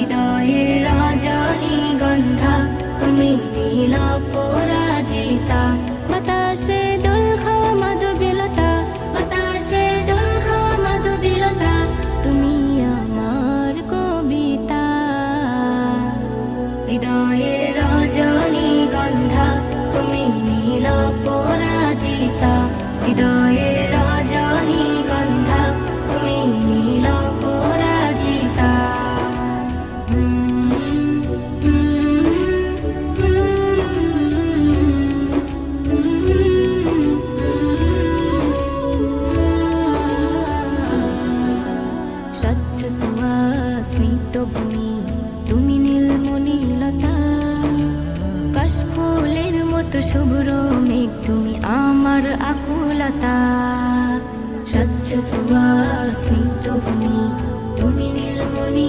হৃদয়ের রজনীগন্ধা তুমি নীল পরাজিতা। বাতাসে দোল খাওয়া মাধবীলতা, বাতাসে দোল খাওয়া মাধবীলতা, তুমি আমার কবিতা। হৃদয়ের রজনীগন্ধা তুমি নীল পরাজিতা। হৃদয়ের রজনীগন্ধা তুমি নীল পরাজিতা। স্বচ্ছ তুয়া স্মিত ভূমি তুমি নীলমণিলতা। কাশফুলের মতো শুভ্র মেঘ তুমি আমার আকুলতা। স্বচ্ছ তুয়া স্মিত ভূমি তুমি নীলমণি।